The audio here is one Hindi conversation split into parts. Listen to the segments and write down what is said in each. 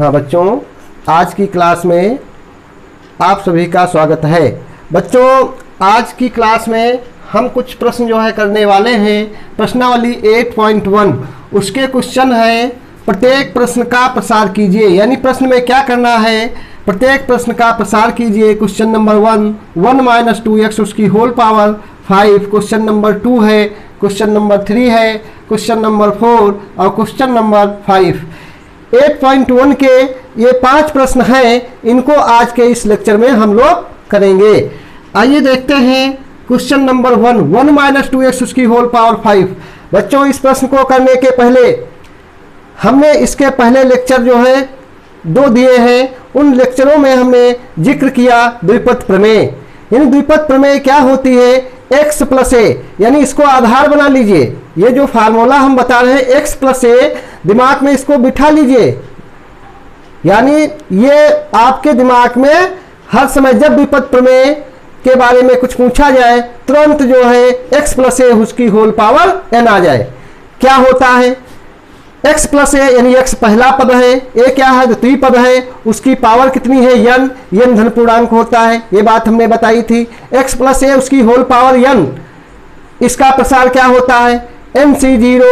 हाँ बच्चों, आज की क्लास में आप सभी का स्वागत है। बच्चों, आज की क्लास में हम कुछ प्रश्न जो है करने वाले हैं। प्रश्नावली 8.1 उसके क्वेश्चन है प्रत्येक प्रश्न का प्रसार कीजिए। यानी प्रश्न में क्या करना है, प्रत्येक प्रश्न का प्रसार कीजिए। क्वेश्चन नंबर 1 2x उसकी होल पावर 5, क्वेश्चन नंबर 2 है, क्वेश्चन नंबर 3 है, क्वेश्चन नंबर 4 और क्वेश्चन नंबर 5। 8.1 के ये 5 प्रश्न हैं, इनको आज के इस लेक्चर में हम लोग करेंगे। आइए देखते हैं क्वेश्चन नंबर 1 2x उसकी होल पावर 5। बच्चों, इस प्रश्न को करने के पहले हमने इसके पहले लेक्चर जो है 2 दिए हैं। उन लेक्चरों में हमने जिक्र किया द्विपद प्रमेय। यानी द्विपद प्रमेय क्या होती है, x प्लस ए, यानी इसको आधार बना लीजिए। ये जो फार्मूला हम बता रहे हैं x प्लस ए, दिमाग में इसको बिठा लीजिए। यानी ये आपके दिमाग में हर समय जब द्विपद प्रमेय के बारे में कुछ पूछा जाए, तुरंत जो है x प्लस ए उसकी होल पावर n आ जाए। क्या होता है x प्लस ए, यानी x पहला पद है, a क्या है, द्वितीय पद है, उसकी पावर कितनी है n धन पूर्णांक होता है। ये बात हमने बताई थी। x प्लस ए उसकी होल पावर n, इसका प्रसार क्या होता है, nc0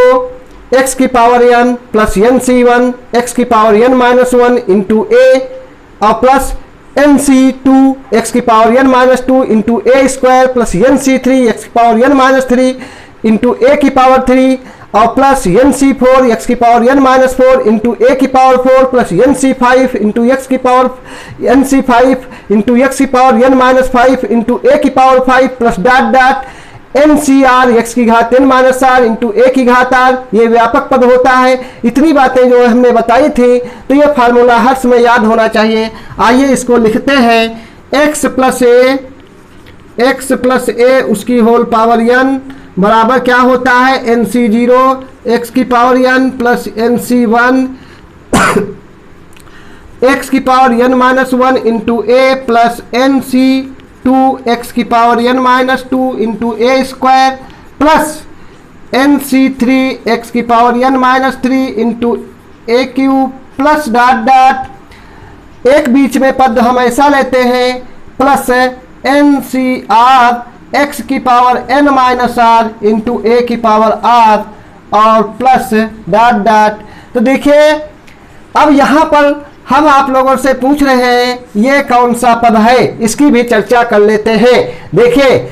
x की power n plus nc1 x की power n minus 1 into a और प्लस nc2 x की power n minus 2 into a square plus nc3 x की power n minus 3 into a की पावर 3 और प्लस nc4 x की power n minus 4 into a की power 4 plus nc5 into x की पावर nc5 इंटू x की power n minus 5 into a की power 5 plus dot dot nCr x की घात n minus r into a की घात r। ये व्यापक पद होता है। इतनी बातें जो हमने बताई थी, तो ये फार्मूला हर समय याद होना चाहिए। आइए इसको लिखते हैं। x प्लस ए उसकी होल पावर n बराबर क्या होता है, nc0 x की power n plus nc1 x की power n minus 1 into a plus nc2 x की power n minus 2 into a square plus nc3 x की power n minus 3 into a cube plus dot dot एक बीच में पद हम ऐसा लेते हैं प्लस nCr x की power n minus r into a की पावर r और प्लस डॉट डॉट। तो देखिए, अब यहाँ पर हम आप लोगों से पूछ रहे हैं ये कौन सा पद है, इसकी भी चर्चा कर लेते हैं। देखिए,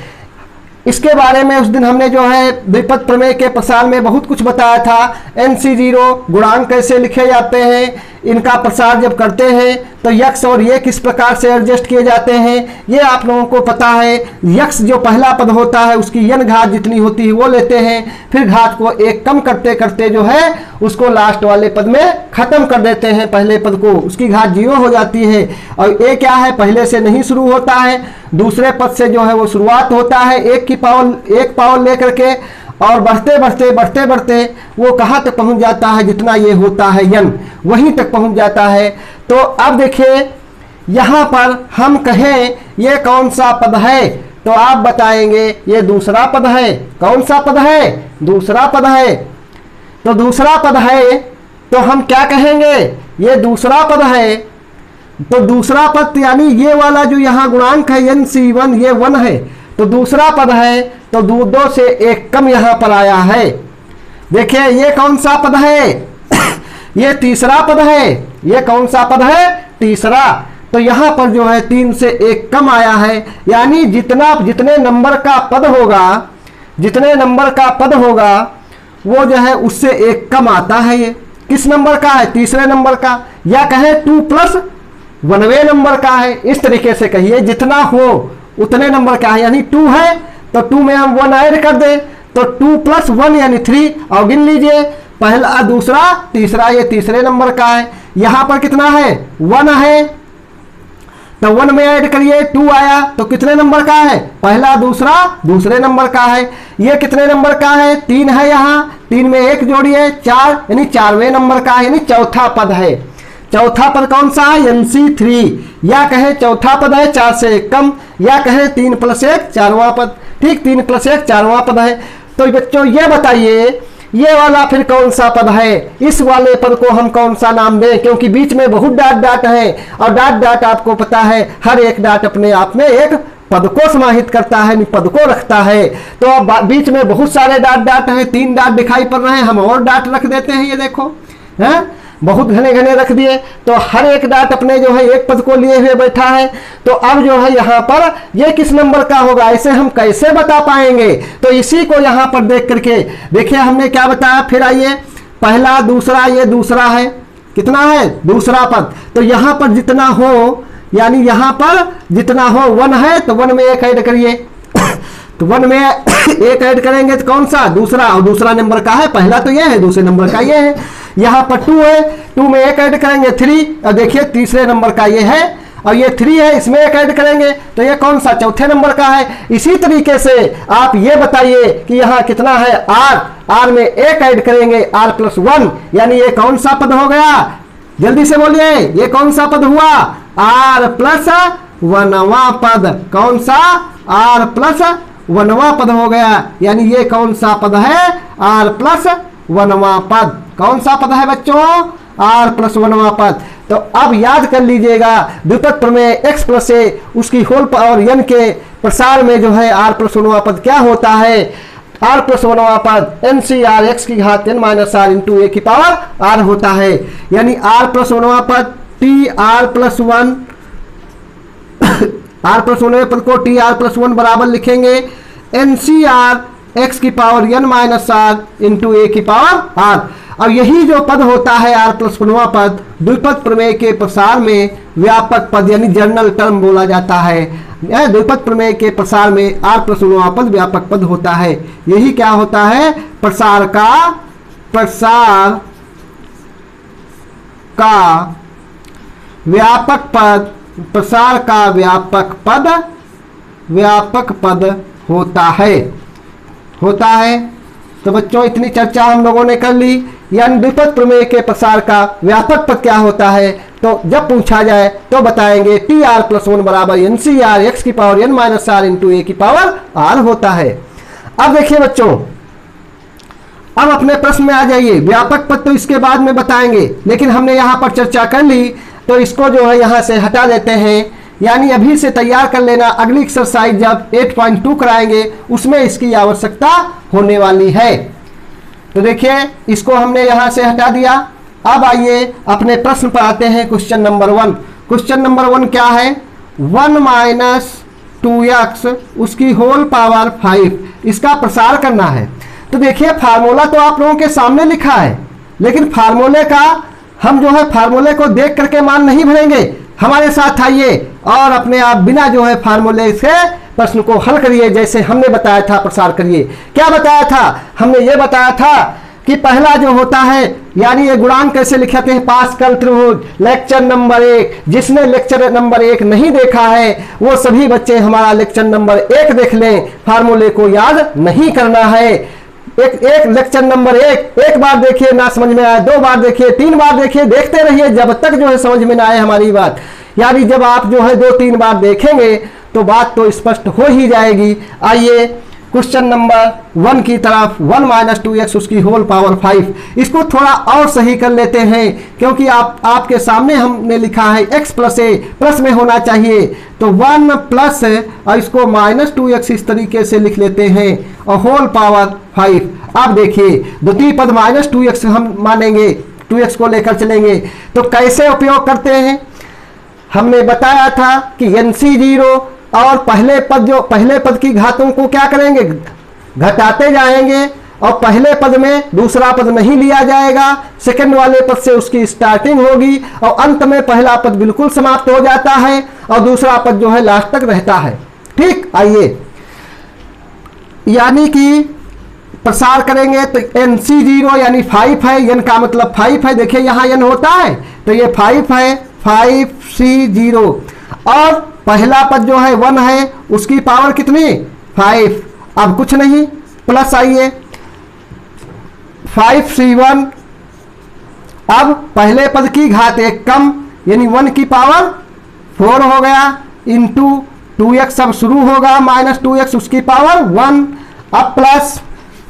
इसके बारे में उस दिन हमने जो है द्विपद प्रमेय के प्रसार में बहुत कुछ बताया था। nc0 गुणांक कैसे लिखे जाते हैं, इनका प्रसार जब करते हैं तो यक्स और ये किस प्रकार से एडजस्ट किए जाते हैं, ये आप लोगों को पता है। यक्स जो पहला पद होता है उसकी n घात जितनी होती है वो लेते हैं, फिर घात को एक कम करते करते जो है उसको लास्ट वाले पद में खत्म कर देते हैं। पहले पद को उसकी घात 0 हो जाती है और a क्या है, पहले से नहीं शुरू होता है, दूसरे पद से जो है वो शुरुआत होता है एक पावर लेकर के, और बढ़ते बढ़ते बढ़ते बढ़ते वो कहाँ तक पहुंच जाता है, जितना ये होता है n वहीं तक पहुंच जाता है। तो अब देखिए, यहाँ पर हम कहें ये कौन सा पद है, तो आप बताएंगे ये दूसरा पद है। कौन सा पद है, दूसरा पद है। तो दूसरा पद है तो हम क्या कहेंगे, ये दूसरा पद है। तो दूसरा पद यानी ये वाला जो यहाँ गुणांक है nc1, ये 1 है, तो दूसरा पद है, तो 2 से 1 कम यहाँ पर आया है। देखिए, ये कौन सा पद है, ये तीसरा पद है। ये कौन सा पद है, तीसरा। तो यहाँ पर जो है 3 से 1 कम आया है। यानी जितने नंबर का पद होगा वो जो है उससे 1 कम आता है। ये किस नंबर का है, तीसरे नंबर का, या कहे 2 प्लस 1वें नंबर का है। इस तरीके से कहिए, जितना हो उतने नंबर का है। यानी 2 है तो 2 में हम 1 ऐड कर दें तो 2 प्लस 1 यानी 3, और गिन लीजिए पहला, दूसरा, तीसरा, ये तीसरे नंबर का है। यहाँ पर कितना है, 1 है, तो 1 में ऐड करिए 2 आया, तो कितने नंबर का है, पहला, दूसरा, दूसरे नंबर का है। ये कितने नंबर का है, 3 है, यहाँ 3 में 1 जोड़िए 4, यानी 4वें नंबर का है, यानी चौथा पद है। चौथा पद कौन सा है, nc3, या कहे चौथा पद है 4 से 1 कम, या कहे 3 प्लस 1 4वां पद। ठीक, 3 प्लस 1 4वां पद है। तो बच्चों ये बताइए ये वाला फिर कौन सा पद है, इस वाले पद को हम कौन सा नाम दें, क्योंकि बीच में बहुत डाट डाट है और डाट डाट आपको पता है हर एक डाट अपने आप में एक पद को समाहित करता है, पद को रखता है। तो अब बीच में बहुत सारे डाट डाट हैं, 3 डाट दिखाई पड़ रहे हैं, हम और डाट रख देते हैं, ये देखो है बहुत घने घने रख दिए। तो हर एक डाट अपने जो है एक पद को लिए हुए बैठा है। तो अब जो है यहाँ पर ये किस नंबर का होगा, ऐसे हम कैसे बता पाएंगे। तो इसी को यहाँ पर देख करके देखिए हमने क्या बताया। फिर आइए पहला दूसरा, ये दूसरा है, कितना है दूसरा पद। तो यहाँ पर जितना हो, यानी यहाँ पर जितना हो 1 है तो 1 में 1 ऐड करिए तो 1 में 1 ऐड करेंगे तो कौन सा दूसरा, और दूसरा नंबर का है, पहला तो ये है, दूसरे नंबर का ये है। यहाँ पर 2 है, 2 में 1 ऐड करेंगे 3, और देखिए तीसरे नंबर का ये है, और ये 3 है, इसमें 1 ऐड करेंगे तो ये कौन सा चौथे नंबर का है। इसी तरीके से आप ये बताइए कि यहाँ कितना है r में 1 ऐड करेंगे r+1, यानी ये कौन सा पद हो गया, जल्दी से बोलिए ये कौन सा पद हुआ, r+1वां पद। कौन सा, r+1वां पद हो गया, यानी ये कौन सा पद है, r+1वां पद। कौन सा पद है बच्चों, r+1वां पद। तो अब याद कर लीजिएगा द्विपद प्रमेय x प्लस a उसकी होल पावर n के प्रसार में जो है r+1वां पद क्या होता है, r+1वां पद NCR x की घात n - r इंटू a की पावर r होता है। यानी r+1वां पद tr+1 r+1वें पद को tr+1 बराबर लिखेंगे NCR x की power n - r into a की पावर r। अब यही जो पद होता है r+1वां पद द्विपद प्रमेय के प्रसार में व्यापक पद यानी जनरल टर्म बोला जाता है। द्विपद प्रमेय के प्रसार में r+1वां पद व्यापक पद होता है। यही क्या होता है, प्रसार का व्यापक पद, प्रसार का व्यापक पद होता है। तो बच्चों इतनी चर्चा हम लोगों ने कर ली, यानी द्विपद प्रमेय के प्रसार का व्यापक पद क्या होता है। तो जब पूछा जाए तो बताएंगे tr+1 बराबर NCR x की power n - r into a की पावर r होता है। अब देखिए बच्चों, अब अपने प्रश्न में आ जाइए। व्यापक पद तो इसके बाद में बताएंगे, लेकिन हमने यहाँ पर चर्चा कर ली तो इसको जो है यहाँ से हटा देते हैं, यानी अभी से तैयार कर लेना। अगली एक्सरसाइज जब 8.2 कराएंगे उसमें इसकी आवश्यकता होने वाली है। तो देखिए इसको हमने यहाँ से हटा दिया। अब आइए अपने प्रश्न पर आते हैं। Question number 1। क्वेश्चन नंबर 1 क्या है, 1 - 2x उसकी होल पावर 5, इसका प्रसार करना है। तो देखिए फार्मूला तो आप लोगों के सामने लिखा है, लेकिन फार्मूले का हम जो है फार्मूले को देख करके मान नहीं भरेंगे। हमारे साथ आइए और अपने आप बिना जो है फार्मूले से प्रश्न को हल करिए, जैसे हमने बताया था प्रसार करिए। क्या बताया था, हमने ये बताया था कि पहला जो होता है, यानी ये गुणांक कैसे लिखते हैं, पास्कल त्रिभुज, लेक्चर नंबर 1। जिसने लेक्चर नंबर 1 नहीं देखा है वो सभी बच्चे हमारा लेक्चर नंबर 1 देख लें। फार्मूले को याद नहीं करना है। एक लेक्चर नंबर 1 बार देखिए, ना समझ में आए 2 बार देखिए, 3 बार देखिए, देखते रहिए जब तक जो है समझ में ना आए हमारी बात। यानी जब आप जो है 2-3 बार देखेंगे तो बात तो स्पष्ट हो ही जाएगी। आइए क्वेश्चन नंबर 1 की तरफ। 1 - 2x उसकी होल पावर 5, इसको थोड़ा और सही कर लेते हैं, क्योंकि आपके सामने हमने लिखा है x + a, प्लस में होना चाहिए। तो 1 प्लस और इसको -2x इस तरीके से लिख लेते हैं और होल पावर 5। अब देखिए द्वितीय पद -2x हम मानेंगे, 2x को लेकर चलेंगे। तो कैसे उपयोग करते हैं, हमने बताया था कि NC0 और पहले पद की घातों को क्या करेंगे, घटाते जाएंगे, और पहले पद में दूसरा पद नहीं लिया जाएगा, सेकंड वाले पद से उसकी स्टार्टिंग होगी और अंत में पहला पद बिल्कुल समाप्त हो जाता है और दूसरा पद जो है लास्ट तक रहता है। ठीक, आइए यानी कि प्रसार करेंगे तो NC0 यानी 5 है, n का मतलब 5 है। देखिए यहाँ n होता है तो ये 5 है, 5C0, और पहला पद जो है 1 है, उसकी पावर कितनी 5। अब कुछ नहीं, प्लस आइए 5C1। अब पहले पद की घात 1 कम, यानी 1 की पावर 4 हो गया, इंटू 2x अब शुरू होगा, -2x उसकी पावर 1। अब प्लस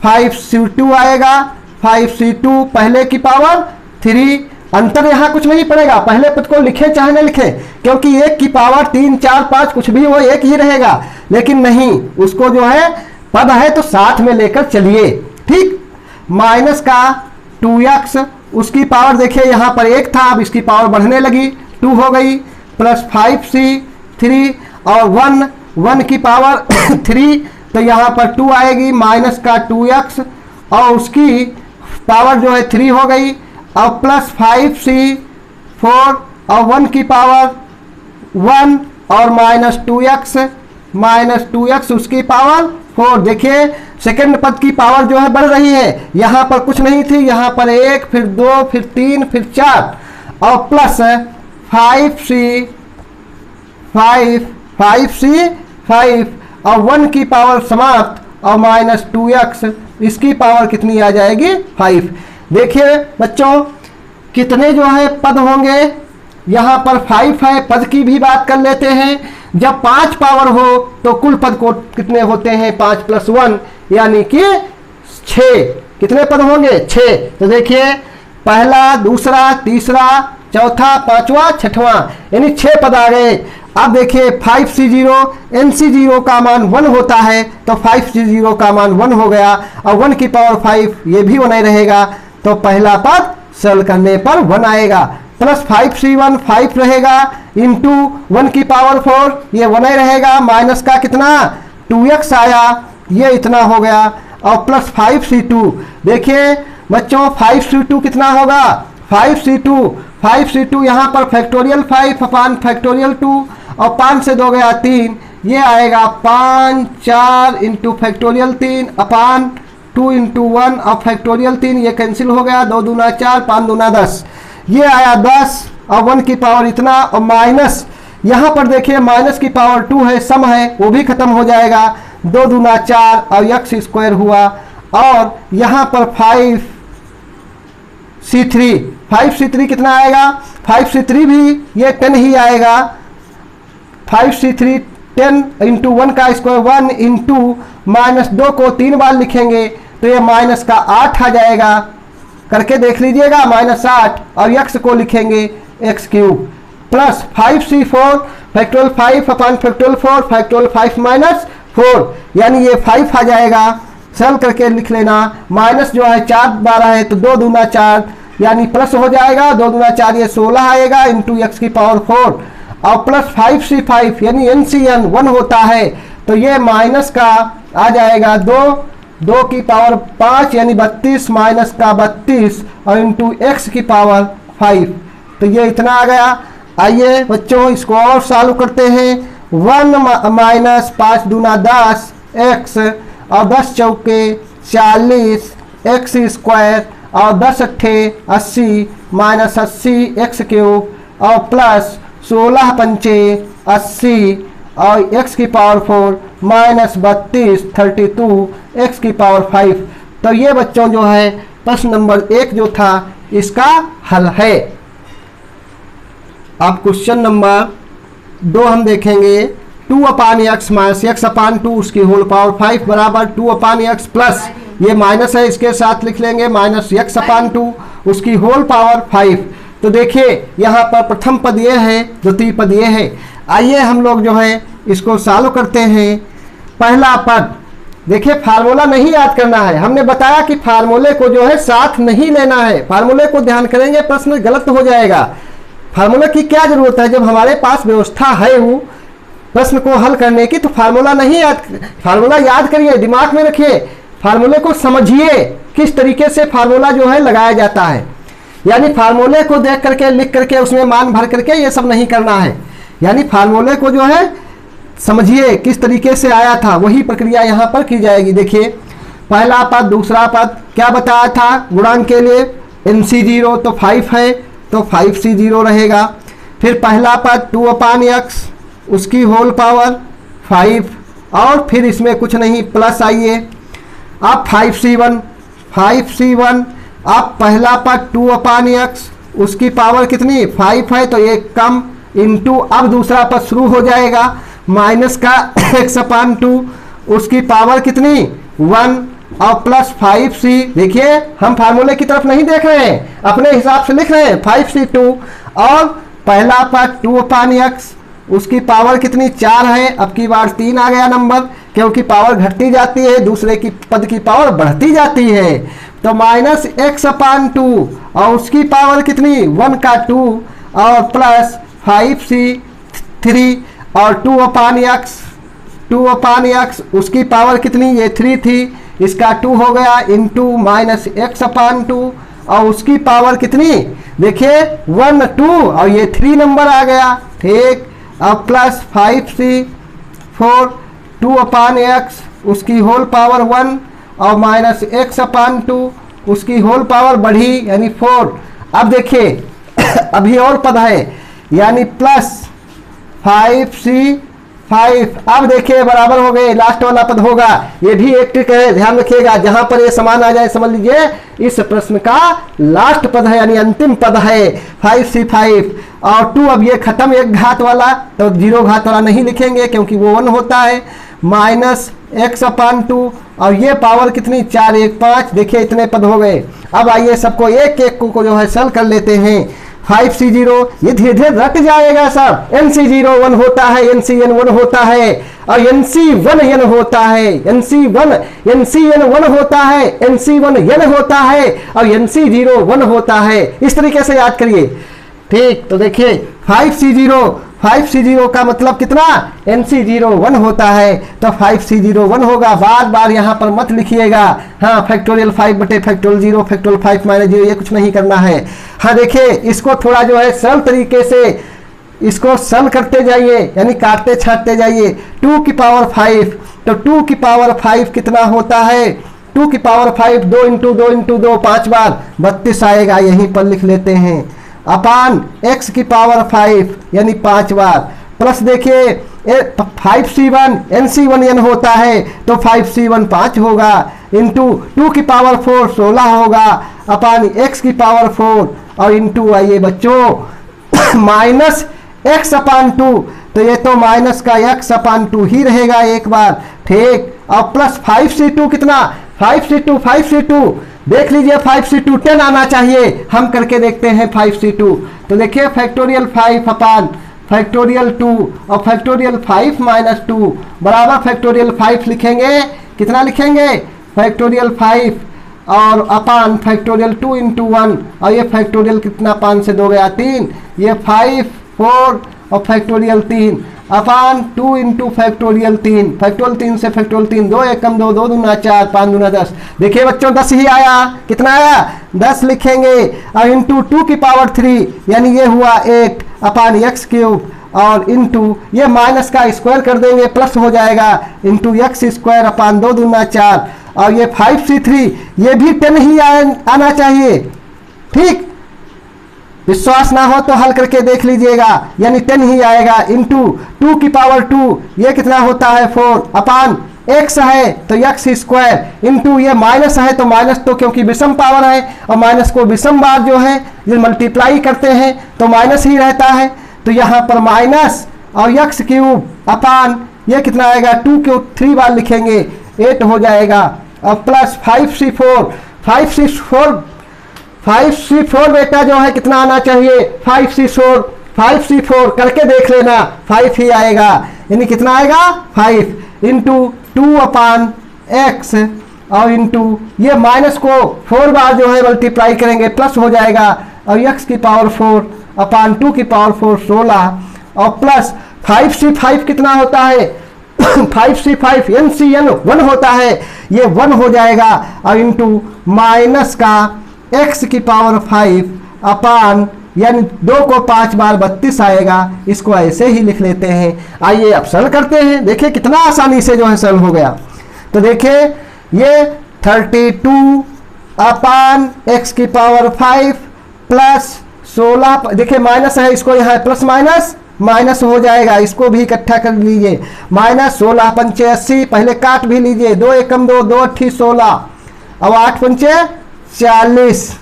5C2 आएगा, 5c2 पहले की पावर 3। अंतर यहाँ कुछ नहीं पड़ेगा, पहले पद को लिखे चाहे न लिखे, क्योंकि एक की पावर 3 4 5 कुछ भी हो एक ही रहेगा। लेकिन नहीं, उसको जो है पद है तो साथ में लेकर चलिए, ठीक। माइनस का 2x, उसकी पावर देखिए यहाँ पर 1 था, अब इसकी पावर बढ़ने लगी 2 हो गई, प्लस 5c3 और 1 की पावर 3, तो यहाँ पर 2 आएगी, माइनस का 2x और उसकी पावर जो है 3 हो गई, और प्लस 5c4 और 1 की पावर 1 और माइनस 2x उसकी पावर 4। देखिए सेकंड पद की पावर जो है बढ़ रही है, यहाँ पर कुछ नहीं थी, यहाँ पर 1 फिर 2 फिर 3 फिर 4 और प्लस 5c5 और 1 की पावर समाप्त और माइनस 2x, इसकी पावर कितनी आ जाएगी 5। देखिए बच्चों कितने जो है पद होंगे, यहाँ पर 5 है, पद की भी बात कर लेते हैं। जब 5 पावर हो तो कुल पद को कितने होते हैं 5 + 1 यानी कि 6। कितने पद होंगे 6। तो देखिए पहला, दूसरा, तीसरा, चौथा, पांचवा, छठवां, यानी 6 पद आ गए। अब देखिए 5c0 nc0 का मान 1 होता है, तो 5c0 का मान 1 हो गया और 1 की पावर 5 ये भी 1 ही रहेगा, तो पहला पद सरल करने पर 1 आएगा, प्लस 5c1 5 रहेगा इंटू 1 की पावर 4 ये 1 ही रहेगा, माइनस का कितना 2x आया ये इतना हो गया, और प्लस 5c2। देखिए बच्चों 5c2 कितना होगा 5c2 यहाँ पर फैक्टोरियल 5 अपान फैक्टोरियल 2 और 5 से 2 गया 3, ये आएगा 5 4 इंटू फैक्टोरियल 3 अपान 2 इंटू 1 और फैक्टोरियल 3 ये कैंसिल हो गया, 2 दूना 4 5 दूना 10, ये आया 10 और 1 की पावर इतना, और माइनस यहाँ पर देखिए माइनस की पावर 2 है, सम है वो भी खत्म हो जाएगा, 2 दूना 4 और x² हुआ, और यहाँ पर 5c3 कितना आएगा 5c3 भी ये 10 ही आएगा, 5c3 10 इंटू 1 का स्क्वायर 1 इंटू माइनस 2 को 3 बार लिखेंगे तो ये माइनस का 8 आ जाएगा, करके देख लीजिएगा -8, और x को लिखेंगे x³ प्लस 5c4 फैक्टोरियल 5 अपान फैक्टोरियल 4 फैक्टोरियल 5 - 4 यानी ये 5 आ जाएगा, सरल करके लिख लेना, माइनस जो है 4 12 है तो 2 दूना 4 यानी प्लस हो जाएगा, 2 दूना 4 ये 16 आएगा इंटू x की पावर 4 और प्लस 5c5 यानी NCN 1 होता है, तो ये माइनस का आ जाएगा 2 की पावर 5 यानी 32 माइनस का 32 और इंटू x की पावर 5, तो ये इतना आ गया। आइए बच्चों इसको और सॉल्व करते हैं, 1 माइनस 5 दूना 10 x और 10 चौके 40 x² और 10 अट्ठे 80 माइनस 80 x³ और प्लस 16 पंचे 80 और x की पावर 4 माइनस 32 32 x की पावर 5। तो ये बच्चों जो है प्रश्न नंबर 1 जो था इसका हल है। अब क्वेश्चन नंबर 2 हम देखेंगे, 2/x माइनस x/2 उसकी होल पावर 5 बराबर 2/x प्लस ये माइनस है इसके साथ लिख लेंगे माइनस x/2 उसकी होल पावर 5। तो देखिए यहाँ पर प्रथम पद ये है, द्वितीय पद ये है। आइए हम लोग जो है इसको सॉल्व करते हैं। पहला पद देखिए फार्मूला नहीं याद करना है, हमने बताया कि फार्मूले को जो है साथ नहीं लेना है, फार्मूले को ध्यान करेंगे प्रश्न गलत हो जाएगा। फार्मूला की क्या जरूरत है, जब हमारे पास व्यवस्था है वो प्रश्न को हल करने की, तो फार्मूला नहीं फार्मूला याद करिए, दिमाग में रखिए, फार्मूले को समझिए किस तरीके से फार्मूला जो है लगाया जाता है। यानी फार्मूले को देख करके लिख करके उसमें मान भर करके ये सब नहीं करना है, यानी फार्मूले को जो है समझिए किस तरीके से आया था, वही प्रक्रिया यहाँ पर की जाएगी। देखिए पहला पद दूसरा पद क्या बताया था, गुणांक के लिए NC0 तो 5 है तो 5C0 रहेगा। फिर पहला पद 2/x उसकी होल पावर 5 और फिर इसमें कुछ नहीं प्लस आइए। अब 5C1 अब पहला पद 2/x उसकी पावर कितनी 5 है तो एक कम इंटू, अब दूसरा पद शुरू हो जाएगा माइनस का x/2 उसकी पावर कितनी 1 और प्लस 5c, देखिए हम फार्मूले की तरफ नहीं देख रहे हैं, अपने हिसाब से लिख रहे हैं 5c2, और पहला पद 2/x, उसकी पावर कितनी 4 है, अब की बार 3 आ गया नंबर, क्योंकि पावर घटती जाती है, दूसरे की पद की पावर बढ़ती जाती है, तो -x/2 और उसकी पावर कितनी 1 का 2 और प्लस 5c3 और 2/x उसकी पावर कितनी, ये 3 थी, इसका 2 हो गया इंटू -x/2 और उसकी पावर कितनी, देखिए 1 2 और ये 3 नंबर आ गया, ठीक। अब प्लस 5c4 2/x उसकी होल पावर 1 और -x/2 उसकी होल पावर बढ़ी यानी 4। अब देखिए अभी और पद है, यानी प्लस 5c5, अब देखिए बराबर हो गए, लास्ट वाला पद होगा, ये भी एक ट्रिक है, ध्यान रखिएगा, जहां पर ये समान आ जाए समझ लीजिए इस प्रश्न का लास्ट पद है, यानी अंतिम पद है 5c5 और 2। अब ये खत्म एक घात वाला, तो 0 घात वाला नहीं लिखेंगे क्योंकि वो 1 होता है, -x/2 और ये पावर कितनी 4 1 5, देखिए इतने पद हो गए। अब आइए सबको एक एक को जो है सॉल्व कर लेते हैं। 5c0 ये धीरे धीरे रट जाएगा सब, nc0 1 होता है, ncn 1 होता है और nc1 n होता है, ncn 1 होता है, nc1 n होता है और nc0 1 होता है। इस तरीके से याद करिए, ठीक। तो देखिए 5c0 का मतलब कितना, nc0 1 होता है, तो 5c0 1 होगा, बार बार यहाँ पर मत लिखिएगा, हाँ फैक्टोरियल 5/0 फैक्टोरियल 5 - 0 ये कुछ नहीं करना है। हाँ देखिए इसको थोड़ा जो है सरल तरीके से इसको सरल करते जाइए, यानी काटते छाटते जाइए। 2 की पावर 5, तो 2 की पावर 5 कितना होता है, 2 की पावर 5 2 × 2 × 2 5 बार 32 आएगा, यहीं पर लिख लेते हैं, अपान x की पावर 5 यानी 5 बार, प्लस देखिए 5c1 nc1 n होता है, तो 5c1 5 होगा, इंटू 2 की पावर 4 16 होगा, अपान x की पावर 4 और इंटू आइए बच्चों -x/2, तो ये तो माइनस का x/2 ही रहेगा एक बार, ठीक। और प्लस 5c2 कितना, 5c2 देख लीजिए, 5c2 10 आना चाहिए, हम करके देखते हैं 5c2। तो देखिए फैक्टोरियल 5 अपान फैक्टोरियल 2 और फैक्टोरियल 5 - 2 बराबर फैक्टोरियल 5 लिखेंगे, कितना लिखेंगे फैक्टोरियल 5 और अपान फैक्टोरियल 2 × 1 और ये फैक्टोरियल कितना 5 से 2 गया 3, ये 5 4 और फैक्टोरियल 3 अपान 2 × फैक्टोरियल 3, फैक्टोरियल 3 से फैक्टोरियल 3, 2 1 2 2 दूना 4 5 दूना 10। देखिए बच्चों 10 ही आया, कितना आया 10 लिखेंगे और इंटू 2 की पावर 3 यानी ये हुआ 8 अपान x³ और इंटू ये माइनस का स्क्वायर कर देंगे, प्लस हो जाएगा इंटू x² अपान 2 दूना 4 और ये 5c3 ये भी 10 ही आना चाहिए, ठीक। विश्वास ना हो तो हल करके देख लीजिएगा, यानी 10 ही आएगा, इंटू 2 की पावर 2 ये कितना होता है 4 अपान x है तो x² इंटू ये माइनस है तो माइनस तो क्योंकि विषम पावर है और माइनस को विषम बार जो है ये मल्टीप्लाई करते हैं तो माइनस ही रहता है, तो यहाँ पर माइनस और x³ अपान ये कितना आएगा 2 को 3 बार लिखेंगे 8 हो जाएगा और प्लस 5c4 बेटा जो है कितना आना चाहिए 5c4 करके देख लेना 5 ही आएगा, यानी कितना आएगा 5 इंटू 2 अपान x और इंटू ये माइनस को 4 बार जो है मल्टीप्लाई करेंगे प्लस हो जाएगा और x की पावर 4 अपान 2 की पावर 4 16 और प्लस 5c5 कितना होता है 5c5 ncn 1 होता है, ये 1 हो जाएगा और इंटू माइनस का x की पावर 5 अपान यानी 2 को 5 बार 32 आएगा, इसको ऐसे ही लिख लेते हैं। आइए अब सरल करते हैं, देखिए कितना आसानी से जो है सरल हो गया। तो देखिए ये 32 अपान x की पावर 5 प्लस 16, देखिए माइनस है इसको यहाँ प्लस माइनस हो जाएगा, इसको भी इकट्ठा कर लीजिए, माइनस 16 पंचे 80, पहले काट भी लीजिए 2 एकम 2 2 8 16 अब 8 पंचे 40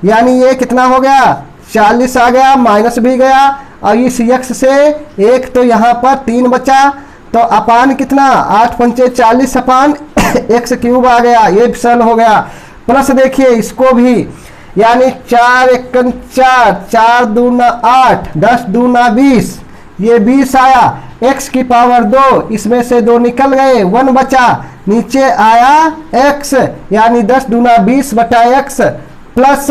यानी ये कितना हो गया 40 आ गया, माइनस भी गया और इस x से एक तो यहाँ पर 3 बचा तो अपान कितना 8 पंचे 40 अपान एक्स क्यूब आ गया, ये सरल हो गया। प्लस देखिए इसको भी, यानी 4 एकम 4, 4 दूना 8, 10 दूना 20, ये 20 आया। x की पावर 2, इसमें से 2 निकल गए, 1 बचा, नीचे आया x, यानी 10 दूना 20 बटा x प्लस।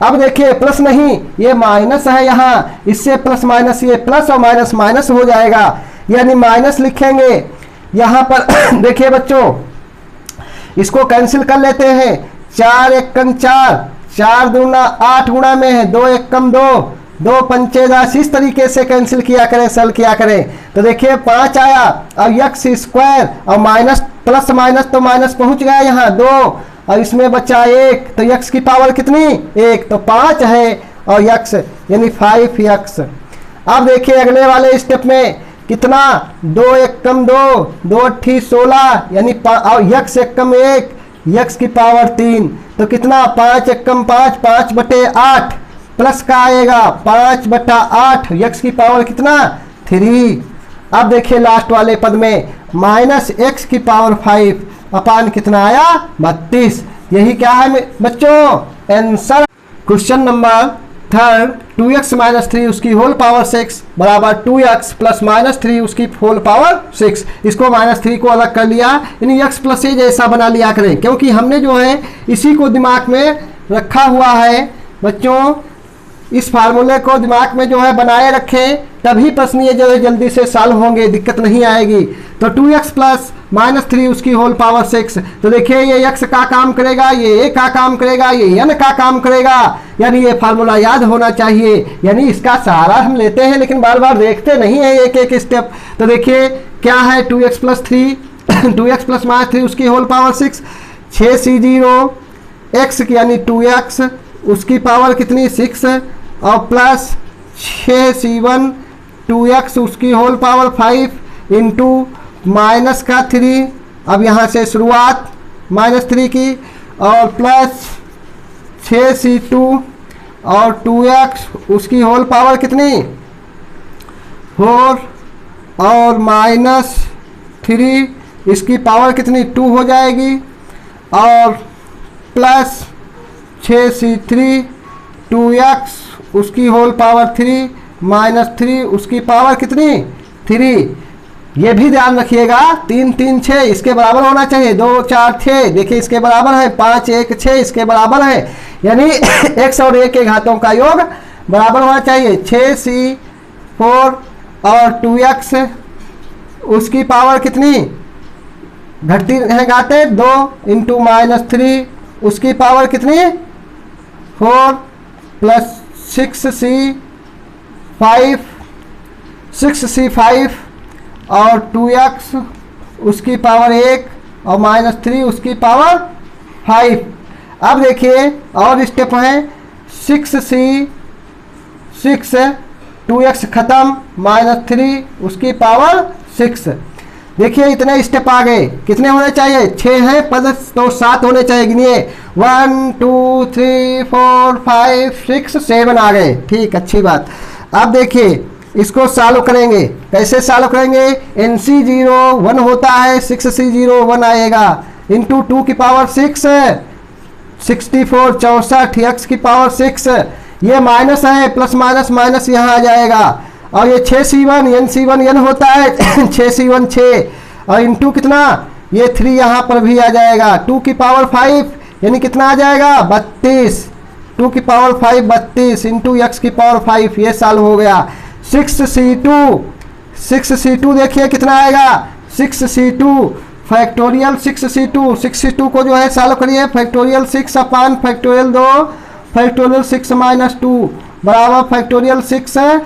अब देखिए प्लस नहीं, ये माइनस है यहाँ, इससे प्लस माइनस, ये प्लस और माइनस माइनस हो जाएगा, यानी माइनस लिखेंगे यहाँ पर। देखिए बच्चों इसको कैंसिल कर लेते हैं, 4 एकम 4, 4 दूना 8 गुणा में है, 2 एकम 2, 2 पंचे 10, इस तरीके से कैंसिल किया करें, सल किया करें। तो देखिए 5 आया, और एक्स स्क्वायर और माइनस प्लस माइनस तो माइनस पहुंच गया यहाँ 2, और इसमें बचा 1, तो x की पावर कितनी 1, तो 5 है, और x यानी 5x। अब देखिए अगले वाले स्टेप में कितना, 2 एकम 2, 2 अट्ठी 16, यानी और x एकम 1, x की पावर 3, तो कितना 5 एकम 5, 5 बटे 8 प्लस का आएगा 5 बटा 8, x की पावर कितना 3। अब देखिए लास्ट वाले पद में माइनस एक्स की पावर 5 अपान कितना आया 32। यही क्या है बच्चों answer. Question number 3, 2x minus 3 उसकी होल पावर 6 बराबर 2x प्लस माइनस 3 उसकी होल पावर 6। इसको माइनस 3 को अलग कर लिया, यानी x प्लस ए जैसा बना लिया करें, क्योंकि हमने जो है इसी को दिमाग में रखा हुआ है बच्चों। इस फार्मूले को दिमाग में जो है बनाए रखें, तभी प्रश्न ये जो है जल्दी से सॉल्व होंगे, दिक्कत नहीं आएगी। तो 2x प्लस माइनस 3 उसकी होल पावर 6, तो देखिए ये x का काम करेगा, ये a का काम करेगा, ये n का काम करेगा, यानी ये फार्मूला याद होना चाहिए। यानी इसका सहारा हम लेते हैं लेकिन बार बार देखते नहीं है एक एक स्टेप। तो देखिए क्या है 2x plus 3 2x plus minus 3 उसकी होल पावर 6, 6c0 x यानी 2x उसकी पावर कितनी 6, और प्लस 6c1 2x उसकी होल पावर 5 इंटू माइनस का 3, अब यहाँ से शुरुआत माइनस 3 की, और प्लस 6c2 और 2x उसकी होल पावर कितनी 4, और माइनस 3 इसकी पावर कितनी 2 हो जाएगी, और प्लस 6c3 2x उसकी होल पावर 3 माइनस 3 उसकी पावर कितनी 3। ये भी ध्यान रखिएगा 3 3 6 इसके बराबर होना चाहिए, 2 4 6 देखिए इसके बराबर है, 5 1 6 इसके बराबर है, यानी x और a के घातों का योग बराबर होना चाहिए। 6c4 और 2x उसकी पावर कितनी घटती है घाते 2 इंटू माइनस 3 उसकी पावर कितनी 4 प्लस 6c5 और 2x उसकी पावर 1 और माइनस 3 उसकी पावर 5। अब देखिए और स्टेप है 6 2x खत्म माइनस 3 उसकी पावर 6। देखिए इतने स्टेप आ गए, कितने होने चाहिए 6 हैं पद तो 7 होने चाहिए। गिनिए 1 2 3 4 5 6 7 आ गए, ठीक अच्छी बात। अब देखिए इसको सॉल्व करेंगे, कैसे सॉल्व करेंगे NC0 1 होता है 6C0 1 आएगा इंटू 2 की पावर 6 64 64 x की पावर 6, ये माइनस है प्लस माइनस माइनस यहाँ आ जाएगा, और ये 6c1 NC1 n होता है 6c1 6 और इंटू कितना ये 3 यहाँ पर भी आ जाएगा 2 की पावर 5 यानी कितना आ जाएगा 32, 2 की पावर 5 32 इंटू x की पावर 5, ये सॉल्व हो गया। 6c2 देखिए कितना आएगा 6c2 फैक्टोरियल 6c2 को जो है सॉल्व करिए, फैक्टोरियल 6 अपान फैक्टोरियल 2 फैक्टोरियल 6 माइनस 2 बराबर फैक्टोरियल 6 है,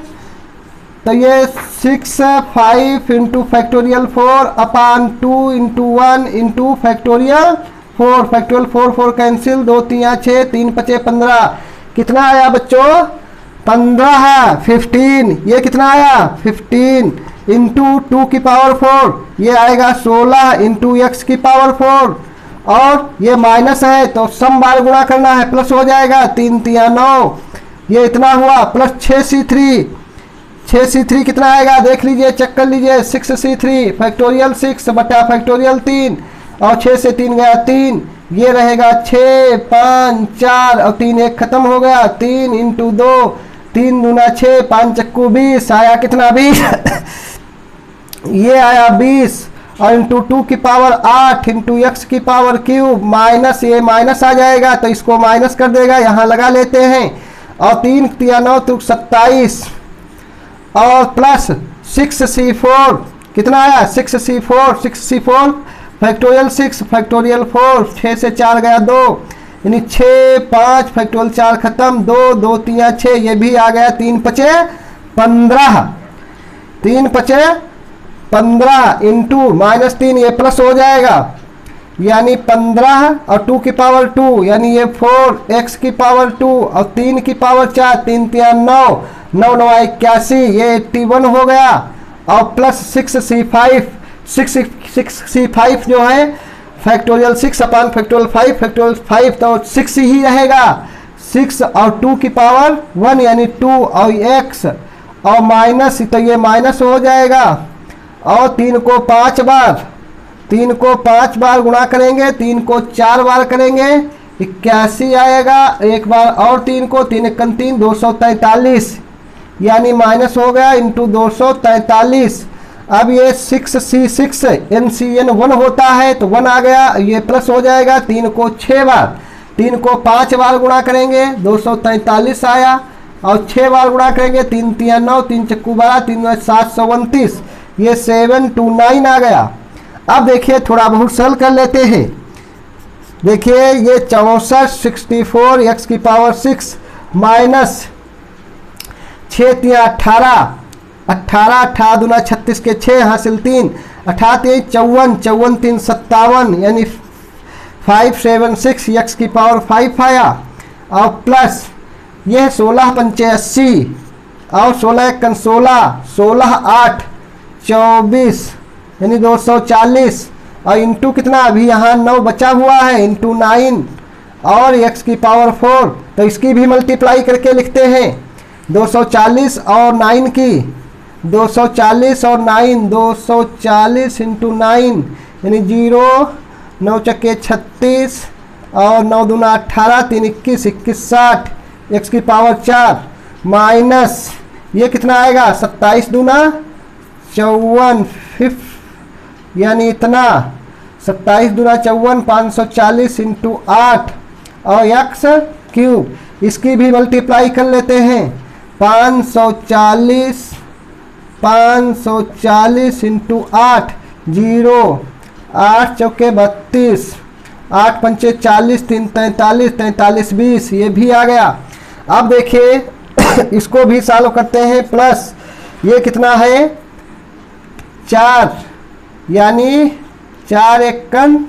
तो ये 6 5 इंटू फैक्टोरियल 4 अपान 2 into 1 into factorial 4 factorial 4 cancel 2 3 6 3 5 15, कितना आया बच्चों 15 है 15, ये कितना आया 15 इंटू 2 की पावर 4 ये आएगा 16 इंटू x की पावर 4, और ये माइनस है तो सम बार गुणा करना है प्लस हो जाएगा 3 3 9, ये इतना हुआ प्लस 6c3 कितना आएगा देख लीजिए चेक कर लीजिए 6c3 फैक्टोरियल 6 बटा फैक्टोरियल 3 और 6 से 3 गया 3, ये रहेगा 6 5 4 और 3 1 खत्म हो गया। 3 इंटू 2, 3 दूना 6, 5 चक्कू 20, आया कितना 20 ये आया 20 और इंटू 2 की पावर 8 इंटू एक्स की पावर क्यूब माइनस, ये माइनस आ जाएगा तो इसको माइनस कर देगा, यहाँ लगा लेते हैं। और 3 3 9 तो 27 और प्लस 6c4 कितना आया 6c4, 6c4 फैक्टोरियल 6 फैक्टोरियल 4, 6 से 4 गया 2, यानी 6 5 फैक्टोरियल 4 खत्म, 2 2 3 6, ये भी आ गया। 3 5 15, 3 5 15 इंटू माइनस 3, ये प्लस हो जाएगा, यानी 15 और 2 की पावर 2, यानी ये 4 x की पावर 2 और 3 की पावर 4, 3 3 9 9 9 81, ये 81 हो गया। और प्लस 6c5, 6c5 जो है फैक्टोरियल 6 अपान फैक्टोरियल 5, फैक्टोरियल 5 तो 6 ही रहेगा। 6 और 2 की पावर 1 यानी 2 और x और माइनस, तो ये माइनस हो जाएगा। और 3 को 5 बार, 3 को 5 बार गुणा करेंगे, 3 को 4 बार करेंगे 81 आएगा। एक बार और 3 को 3 1 3 243, यानी माइनस हो गया इंटू 243। अब ये 6c6 NCN 1 होता है तो 1 आ गया, ये प्लस हो जाएगा। 3 को 6 बार, 3 को 5 बार गुणा करेंगे 243 आया और 6 बार गुणा करेंगे 3 3 9, 3 चक्कू 12, 3 729, ये 729 आ गया। अब देखिए थोड़ा बहुत सरल कर लेते हैं। देखिए ये 64 64 x की पावर 6 माइनस 6 3 18 18 18 दूना 36 के 6 हासिल 3 18 3 54 54 3 57, यानी 576 x की पावर 5 आया। और प्लस यह 16 पंचे 80 और 16 1 16 16 8 24, यानी 240 और इंटू कितना अभी यहाँ 9 बचा हुआ है इंटू 9 और x की पावर 4, तो इसकी भी मल्टीप्लाई करके लिखते हैं। 240 और 9 की, 240 और 9, 240 इंटू 9 यानी 0 9 चक्के 36 और 9 दूना 18, 3 21 21 60, x की पावर 4 माइनस ये कितना आएगा 27 दूना 54, यानी इतना 27 दूना 54 540 इंटू 8 और एक्स क्यूब, इसकी भी मल्टीप्लाई कर लेते हैं। 540 इंटू 8 0 8 चौके 32, 8 पंचे 40 3 43 43 20, ये भी आ गया। अब देखिए इसको भी सॉल्व करते हैं। प्लस ये कितना है 4, यानी 4 एकन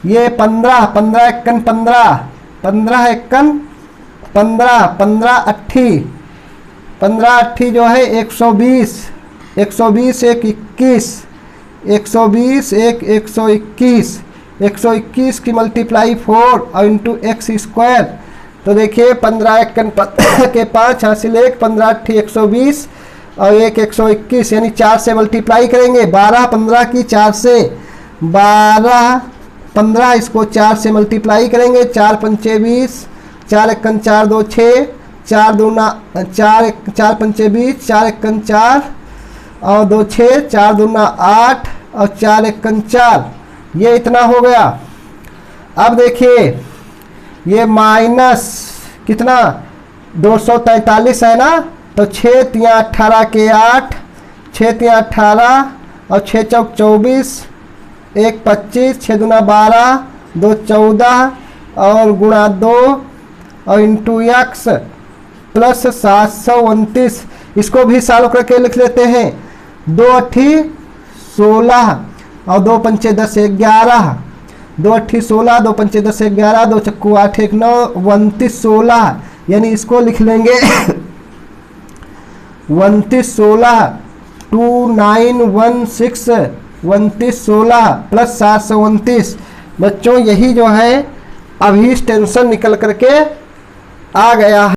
ये 15 15 एकन 15 15 एकन 15 15 80 15 80 जो है 120 120 1 21 120 1 121 121 की मल्टीप्लाई 4 और इंटू एक्स स्क्वायर, तो देखिए 15 एकन के 5 हासिल 1 15 80 120 और 1 121, यानी 4 से मल्टीप्लाई करेंगे। 12 15 की 4 से 12 15, इसको 4 से मल्टीप्लाई करेंगे। 4 पंचे 20, 4 एकन 4 2 6, 4 दूना 4 4 पंचे 20, 4 एकन 4 और 2 6, 4 दूना 8 और 4 एकन 4, ये इतना हो गया। अब देखिए ये माइनस कितना 243 है ना, तो 6 3 18 के 8, 6 3 18 और 6 चौक 24, 1 25, 6 दूना 12, 2 14 और गुणा 2 और इंटू एक्स प्लस 729, इसको भी सॉल्व करके लिख लेते हैं। 2 अट्ठी 16 और 2 पंचे 10 11, 2 अट्ठी 16 2 पंचे 10 11, 2 चक्कू 8 1 9 29 16, यानी इसको लिख लेंगे 29 16 2916 29 16 प्लस 729। बच्चों यही जो है अभी टेंशन निकल करके आ गया है।